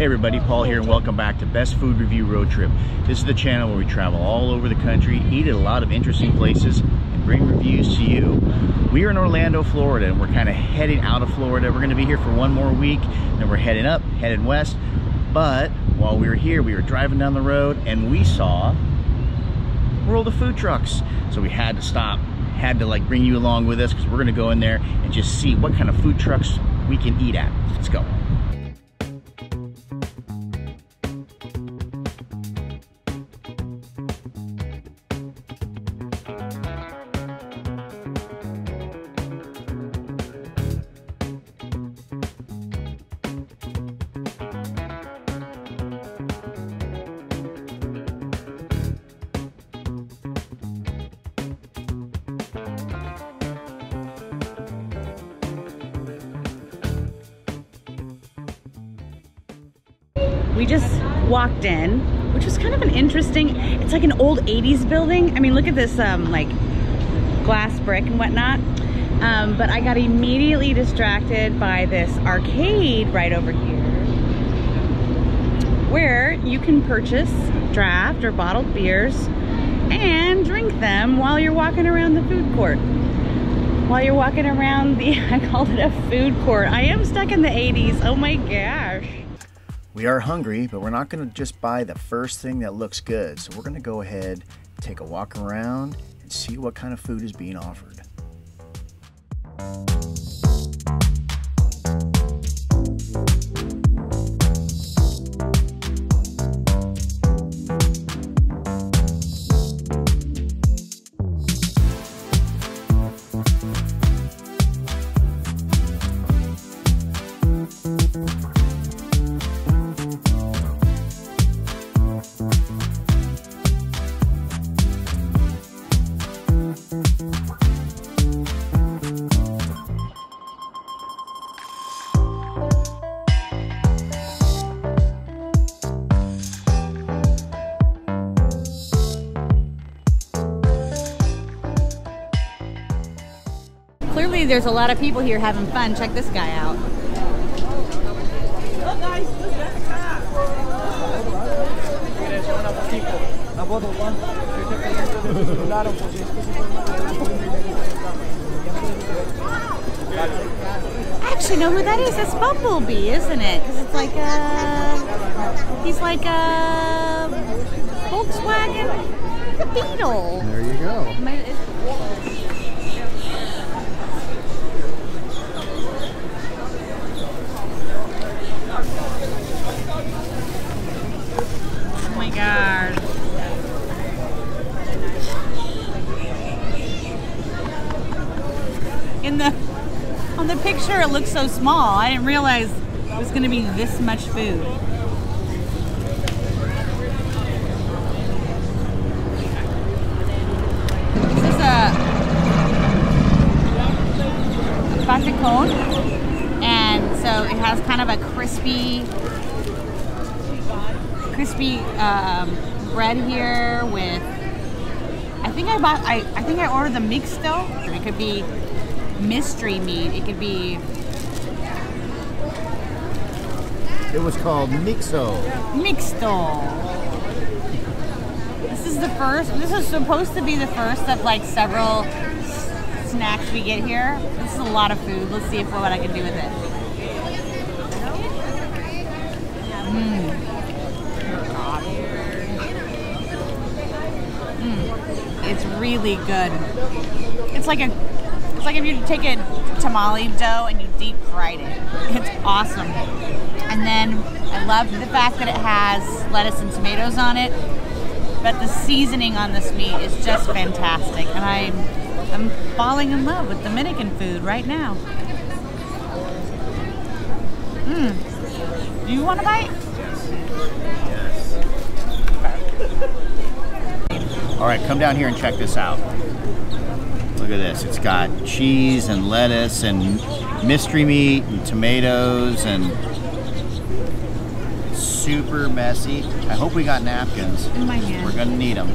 Hey everybody, Paul here and welcome back to Best Food Review Road Trip. This is the channel where we travel all over the country, eat at a lot of interesting places, and bring reviews to you. We are in Orlando, Florida, and we're kind of heading out of Florida. We're going to be here for one more week, then we're heading up, heading west. But while we were here, we were driving down the road and we saw a world of food trucks. So we had to stop, had to like bring you along with us because we're going to go in there and just see what kind of food trucks we can eat at. Let's go. We just walked in, which was kind of an interesting, it's like an old 80s building. I mean, look at this like glass brick and whatnot. But I got immediately distracted by this arcade right over here where you can purchase draft or bottled beers and drink them while you're walking around the food court. While you're walking around the, I called it a food court. I am stuck in the 80s, oh my gosh. We are hungry, but we're not going to just buy the first thing that looks good. So we're going to go ahead, take a walk around, and see what kind of food is being offered. Clearly there's a lot of people here having fun. Check this guy out. Actually, know who that is? It's Bumblebee, isn't it? Because it's like he's like a Volkswagen, the Beetle. There you go. Oh my God. On the picture it looks so small. I didn't realize it was going to be this much food. This is a patacone, and so it has kind of a crispy bread here with, I think I ordered the mixto. It could be mystery meat. It could be. It was called Mixo. Mixto. This is the first. This is supposed to be the first of like several snacks we get here. This is a lot of food. Let's see what I can do with it. It's really good. It's like if you take a tamale dough and you deep fried it. It's awesome. And then I love the fact that it has lettuce and tomatoes on it, but the seasoning on this meat is just fantastic. And I'm falling in love with Dominican food right now. Do you want a bite? Yes. All right, come down here and check this out. Look at this. It's got cheese and lettuce and mystery meat and tomatoes and super messy. I hope we got napkins. In my hand. We're gonna need them.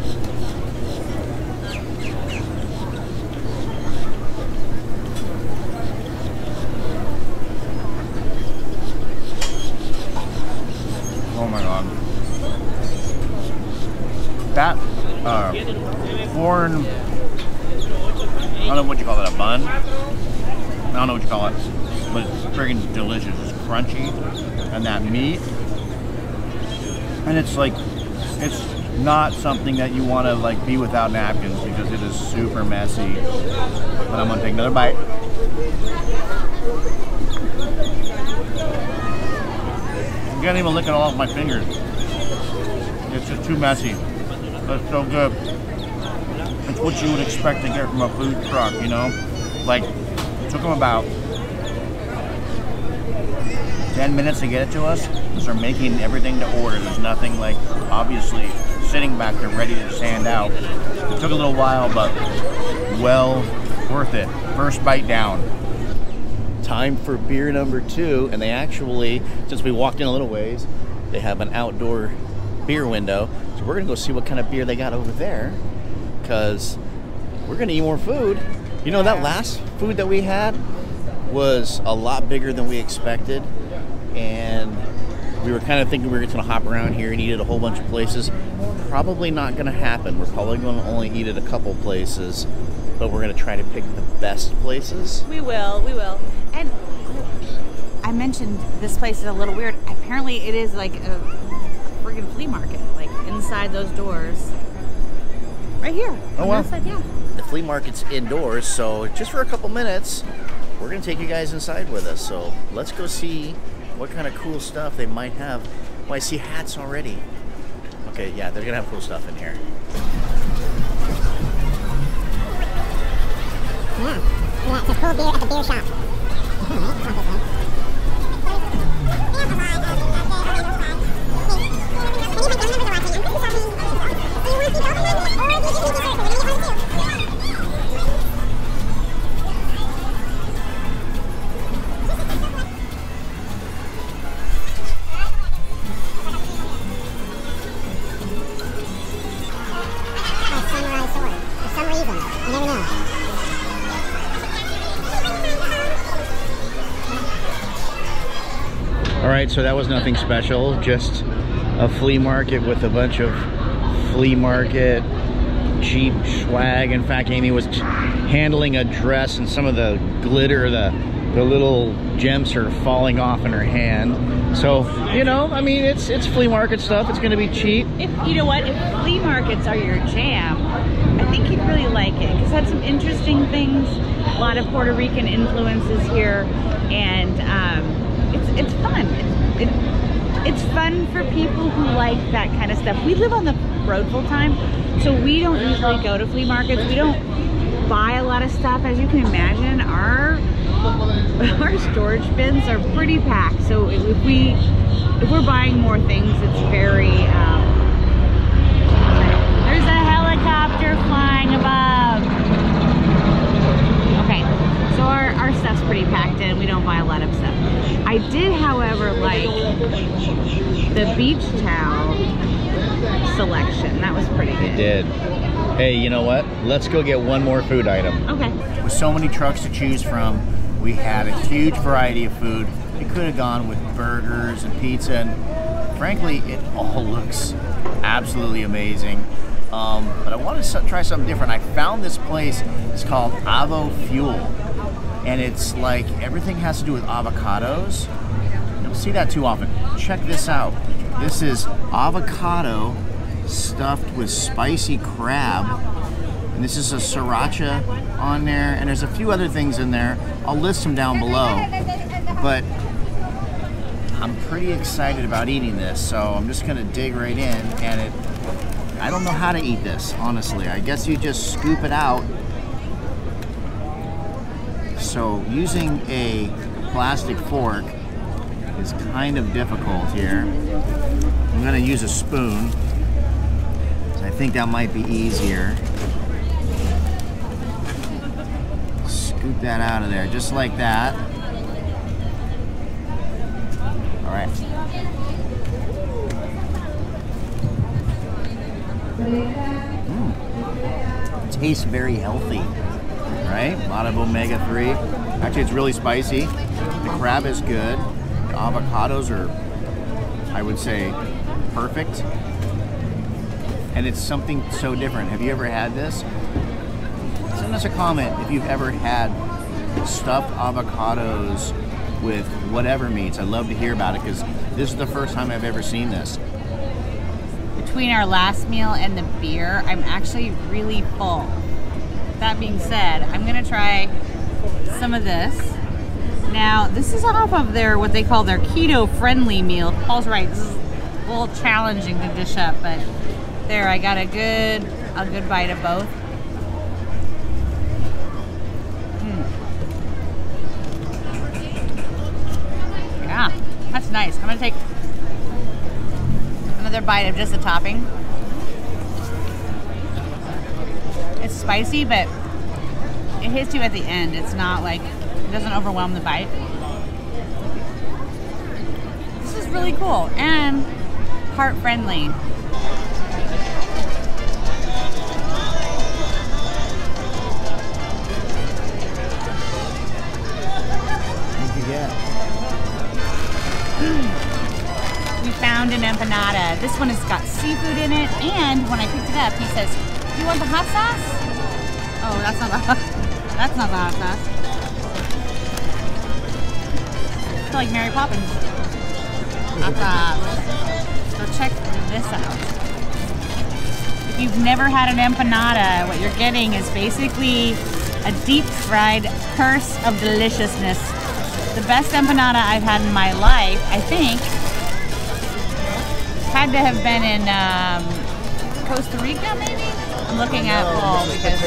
corn, I don't know what you call it, a bun? I don't know what you call it, but it's friggin' delicious. It's crunchy, and that meat, and it's like, it's not something that you want to like be without napkins because it is super messy. But I'm gonna take another bite. I can't even lick it all off my fingers. It's just too messy. But it's so good. It's what you would expect to get from a food truck, you know? Like, it took them about 10 minutes to get it to us. Because they're making everything to order. There's nothing like, obviously, sitting back there ready to just hand out. It took a little while, but well worth it. First bite down. Time for beer number 2, and they actually, since we walked in a little ways, they have an outdoor beer window. So we're gonna go see what kind of beer they got over there, because we're gonna eat more food. You know, that last food that we had was a lot bigger than we expected, and we were kind of thinking we were gonna hop around here and eat at a whole bunch of places. Probably not gonna happen. We're probably gonna only eat at a couple places, but we're gonna try to pick the best places. We will. And I mentioned this place is a little weird. Apparently it is like a friggin' flea market, like inside those doors. Right here. Oh, wow. Outside, yeah. The flea market's indoors, so just for a couple minutes, we're gonna take you guys inside with us. So let's go see what kind of cool stuff they might have. Oh, I see hats already. Okay, yeah, they're gonna have cool stuff in here. Yeah, it's a cool beer at the beer shop. Samurai sword. For some reason, you never know. All right, so that was nothing special, just a flea market with a bunch of flea market cheap swag. In fact, Amy was handling a dress and some of the glitter, the little gems are falling off in her hand. So, you know, I mean, it's flea market stuff. It's gonna be cheap. If you know what, if flea markets are your jam, I think you'd really like it because it had some interesting things, a lot of Puerto Rican influences here, and it's fun. It's fun for people who like that kind of stuff. We live on the road full time, so we don't usually go to flea markets. We don't buy a lot of stuff. As you can imagine, our storage bins are pretty packed. So if we're buying more things, it's very there's a helicopter flying above. Okay, so our stuff's pretty packed in. We don't buy a lot of stuff. I did, however, like the beach towel selection. That was pretty good. It did. Hey, you know what? Let's go get one more food item. Okay. With so many trucks to choose from, we had a huge variety of food. We could have gone with burgers and pizza, and frankly, it all looks absolutely amazing. But I wanted to try something different. I found this place. It's called Avo Fuel, and it's like everything has to do with avocados. You don't see that too often. Check this out. This is avocado stuffed with spicy crab, and this is a sriracha on there, and there's a few other things in there. I'll list them down below, but I'm pretty excited about eating this, so I'm just gonna dig right in. And I don't know how to eat this, honestly. I guess you just scoop it out. So using a plastic fork is kind of difficult here. I'm gonna use a spoon. I think that might be easier. Scoop that out of there, just like that. All right. Tastes very healthy, right? A lot of omega-3. Actually, it's really spicy. The crab is good. The avocados are, I would say, perfect. and it's something so different. Have you ever had this? Send us a comment if you've ever had stuffed avocados with whatever meats. I'd love to hear about it because this is the first time I've ever seen this. Between our last meal and the beer, I'm actually really full. That being said, I'm gonna try some of this. Now, this is off of their, what they call their keto-friendly meal. Paul's right, this is a little challenging to dish up, but there, I got a good bite of both. Yeah, that's nice. I'm gonna take another bite of just the topping. It's spicy, but it hits you at the end. It's not like, it doesn't overwhelm the bite. This is really cool and heart friendly. What did you get? We found an empanada. This one has got seafood in it, and when I picked it up, he says, "Do you want the hot sauce?" Oh, that's not the hot sauce. I feel like Mary Poppins. Hot sauce. So check this out. If you've never had an empanada, what you're getting is basically a deep fried curse of deliciousness. The best empanada I've had in my life, I think, had to have been in Costa Rica, maybe? I'm looking at Paul because...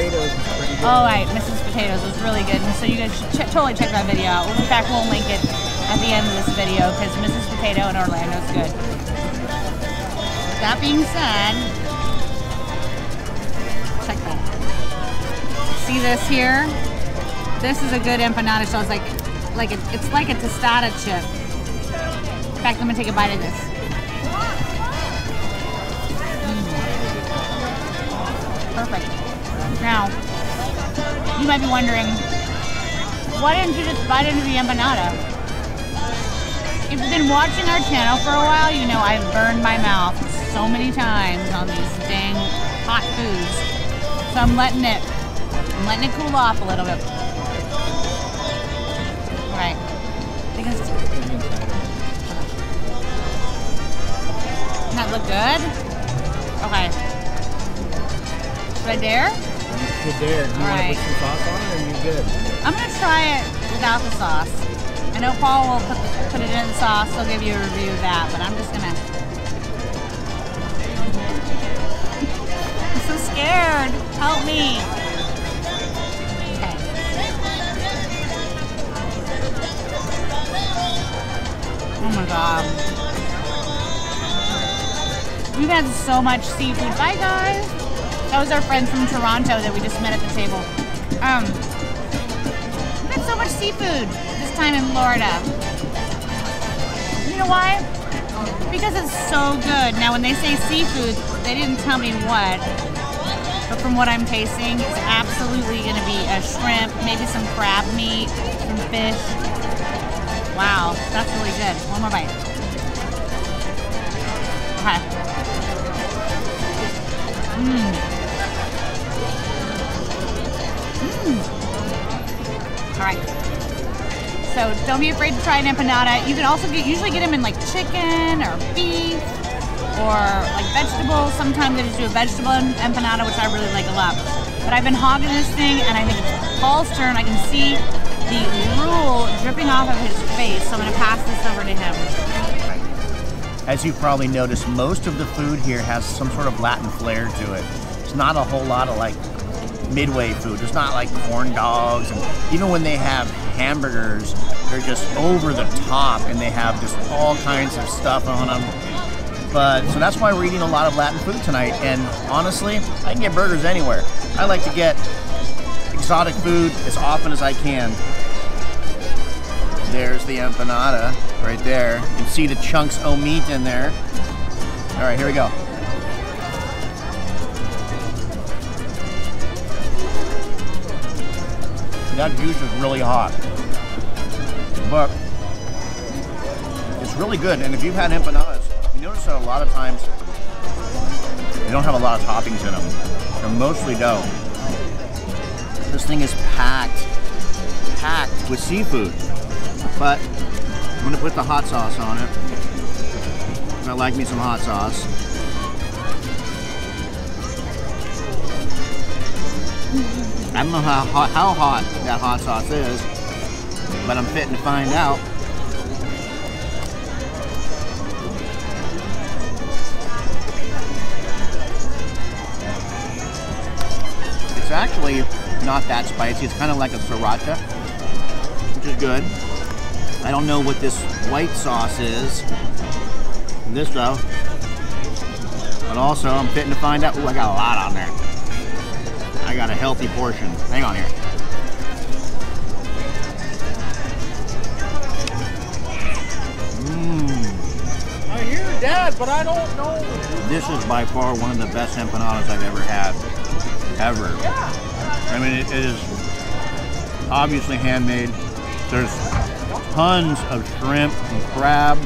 Oh, right, Mrs. Potatoes was really good. And so you guys should totally check that video out. In fact, we'll link it at the end of this video because Mrs. Potato in Orlando is good. That being said, check that. See this here? This is a good empanada. So it's it's like a tostada chip. In fact, I'm gonna take a bite of this. Perfect. Now, you might be wondering, why didn't you just bite into the empanada? If you've been watching our channel for a while, you know I've burned my mouth so many times on these dang hot foods. So I'm letting it cool off a little bit. All right. Because doesn't that look good? Okay. Should I dare? You dare. Do you want to put some sauce on it, or are you good? I'm gonna try it without the sauce. I know Paul will put it in the sauce. He'll give you a review of that, but I'm just gonna. I'm so scared. Help me. Okay. Oh my God. We've had so much seafood. Bye, guys. That was our friend from Toronto that we just met at the table. We've had so much seafood this time in Florida. You know why? Because it's so good. Now, when they say seafood, they didn't tell me what, but from what I'm tasting, it's absolutely going to be a shrimp, maybe some crab meat, some fish. Wow, that's really good. One more bite. Okay. All right. So don't be afraid to try an empanada. You can also usually get them in like chicken or beef or like vegetables. Sometimes they just do a vegetable empanada, which I really like a lot. But I've been hogging this thing, and I think it's Paul's turn. I can see the drool dripping off of his face, so I'm going to pass this over to him. As you've probably noticed, most of the food here has some sort of Latin flair to it. It's not a whole lot of like midway food. It's not like corn dogs, and even when they have hamburgers, they're just over the top and they have just all kinds of stuff on them. But so that's why we're eating a lot of Latin food tonight. And honestly, I can get burgers anywhere. I like to get exotic food as often as I can. There's the empanada right there. You can see the chunks of meat in there. All right, here we go. That juice is really hot, but it's really good. And if you've had empanadas, you notice that a lot of times They don't have a lot of toppings in them. They're mostly dough. This thing is packed with seafood. But I'm gonna put the hot sauce on it. I like me some hot sauce. I don't know how hot that hot sauce is, but I'm fitting to find out. It's actually not that spicy. It's kind of like a sriracha, which is good. I don't know what this white sauce is. This though. But also, I'm fitting to find out. Ooh, I got a lot on there. I got a healthy portion. Hang on here. I hear Dad, but I don't know. This is by far one of the best empanadas I've ever had. Ever. I mean, it is obviously handmade. There's tons of shrimp and crab.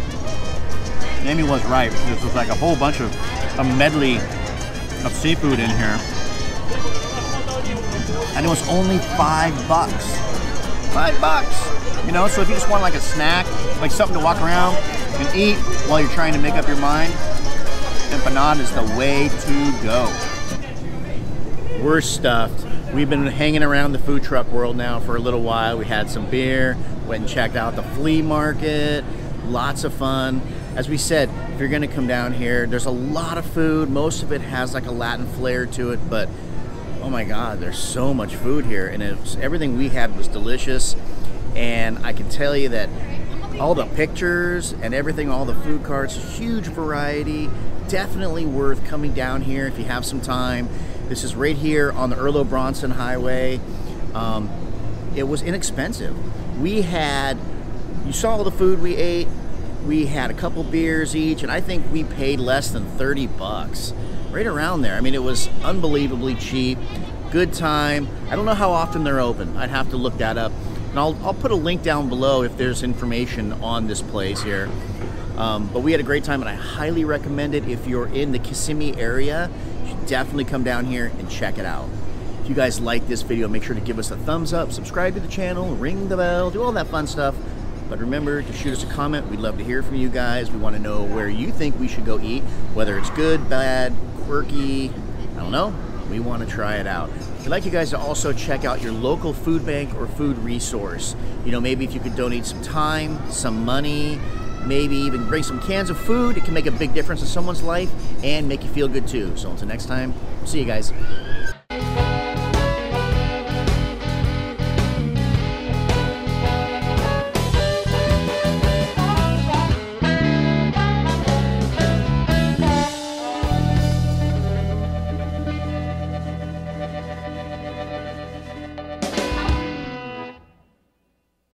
Amy was right. This was like a whole bunch of a medley of seafood in here. And it was only $5. $5. You know, so if you just want like a snack, like something to walk around and eat while you're trying to make up your mind, empanada is the way to go. We're stuffed. We've been hanging around the food truck world now for a little while. We had some beer, went and checked out the flea market. Lots of fun. As we said, if you're gonna come down here, there's a lot of food. Most of it has like a Latin flair to it, but oh my God, there's so much food here, and everything we had was delicious. And I can tell you that all the pictures and everything, all the food carts, huge variety. Definitely worth coming down here if you have some time. This is right here on the Earl Bronson Highway. It was inexpensive. We had, you saw all the food we ate. We had a couple beers each, and I think we paid less than 30 bucks. Right around there. I mean, it was unbelievably cheap. Good time. I don't know how often they're open. I'd have to look that up. And I'll put a link down below if there's information on this place here. But we had a great time, and I highly recommend it. If you're in the Kissimmee area, you should definitely come down here and check it out. If you guys like this video, make sure to give us a thumbs up, subscribe to the channel, ring the bell, do all that fun stuff. But remember to shoot us a comment. We'd love to hear from you guys. We want to know where you think we should go eat, whether it's good, bad, quirky, I don't know. We want to try it out. We'd like you guys to also check out your local food bank or food resource. You know, maybe if you could donate some time, some money, maybe even bring some cans of food. It can make a big difference in someone's life and make you feel good too. So until next time, see you guys.